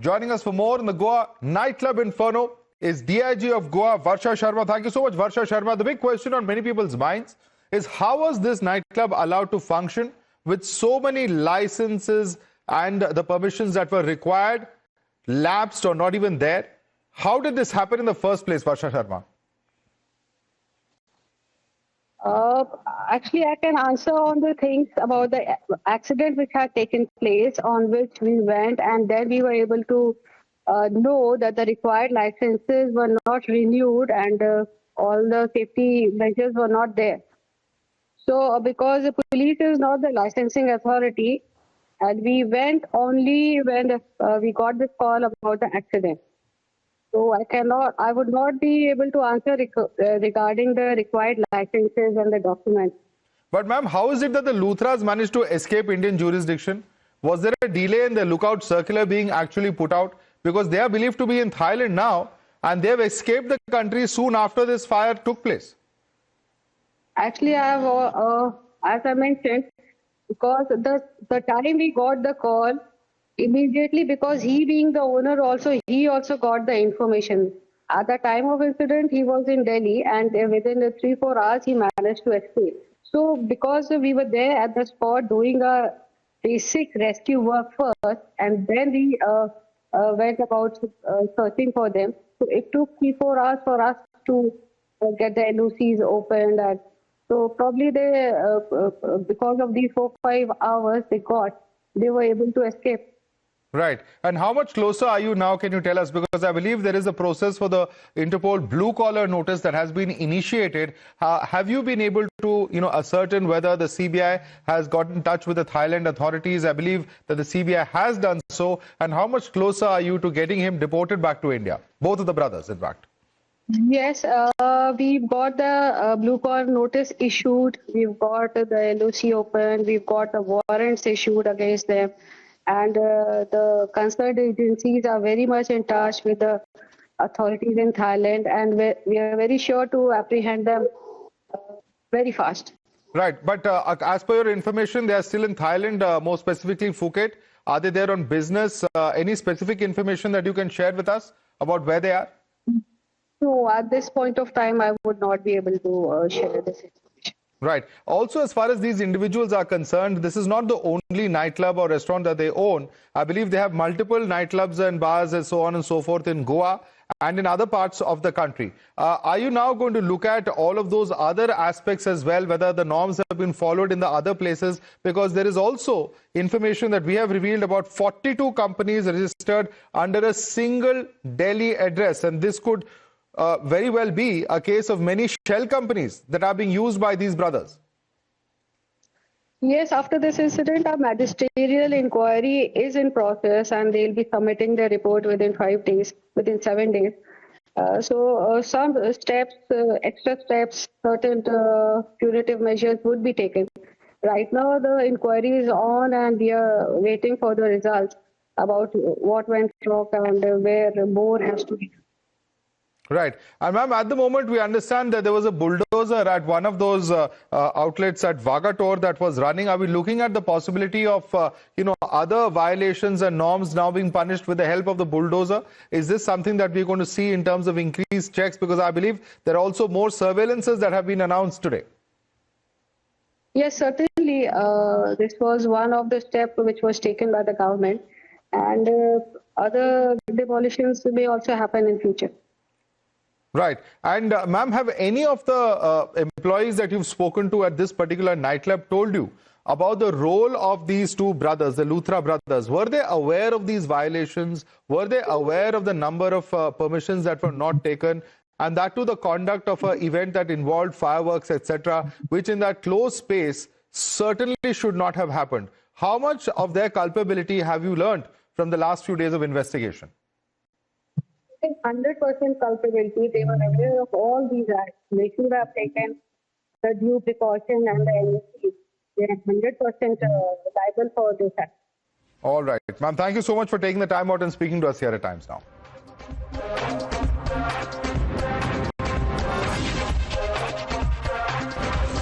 Joining us for more on the Goa nightclub inferno is DIG of Goa, Varsha Sharma. Thank you so much, Varsha Sharma. The big question on many people's minds is how was this nightclub allowed to function with so many licenses and the permissions that were required, lapsed or not even there? How did this happen in the first place, Varsha Sharma? Actually, I can answer on the things about the accident which had taken place, on which we went, and then we were able to know that the required licenses were not renewed and all the safety measures were not there. So because the police is not the licensing authority, and we went only when we got this call about the accident. So I would not be able to answer regarding the required licenses and the documents. But ma'am, how is it that the Luthras managed to escape Indian jurisdiction? Was there a delay in the lookout circular being actually put out? Because they are believed to be in Thailand now and they have escaped the country soon after this fire took place. Actually, I have, as I mentioned, because the time we got the call, immediately, because he being the owner also, he also got the information. At the time of incident, he was in Delhi and within 3-4 hours, he managed to escape. So because we were there at the spot doing a basic rescue work first, and then we went about searching for them. So it took 3-4 hours for us to get the LOCs opened. And so probably they, because of these 4-5 hours they were able to escape. Right. And how much closer are you now? Can you tell us? Because I believe there is a process for the Interpol blue collar notice that has been initiated. Have you been able to, ascertain whether the CBI has got in touch with the Thailand authorities? I believe that the CBI has done so. And how much closer are you to getting him deported back to India? Both of the brothers, in fact. Yes, we've got the blue collar notice issued. We've got the LOC open. We've got the warrants issued against them. And the concerned agencies are very much in touch with the authorities in Thailand, and we are very sure to apprehend them very fast. Right, but as per your information, they are still in Thailand, more specifically Phuket. Are they there on business? Any specific information that you can share with us about where they are? No, at this point of time, I would not be able to share this information. Right. Also, as far as these individuals are concerned, this is not the only nightclub or restaurant that they own. I believe they have multiple nightclubs and bars and so on and so forth in Goa and in other parts of the country. Are you now going to look at all of those other aspects as well, whether the norms have been followed in the other places? Because there is also information that we have revealed about 42 companies registered under a single Delhi address, and this could very well be a case of many shell companies that are being used by these brothers. Yes, after this incident, a magisterial inquiry is in process and they'll be submitting their report within 7 days. So some steps, extra steps, certain punitive measures would be taken. Right now, the inquiry is on and we are waiting for the results about what went wrong and where more has to be done. Right. And ma'am, at the moment, we understand that there was a bulldozer at one of those outlets at Vagator that was running. Are we looking at the possibility of, other violations and norms now being punished with the help of the bulldozer? Is this something that we're going to see in terms of increased checks? Because I believe there are also more surveillances that have been announced today. Yes, certainly. This was one of the steps which was taken by the government. And other demolitions may also happen in future. Right. And ma'am, have any of the employees that you've spoken to at this particular nightclub told you about the role of these two brothers, the Luthra brothers? Were they aware of these violations? Were they aware of the number of permissions that were not taken? And that too, the conduct of an event that involved fireworks, etc., which in that closed space certainly should not have happened. How much of their culpability have you learned from the last few days of investigation? 100% culpability. They were aware of all these acts. They should have taken the due precaution and the NOC. They are 100% liable for this act. All right. Ma'am, thank you so much for taking the time out and speaking to us here at Times Now.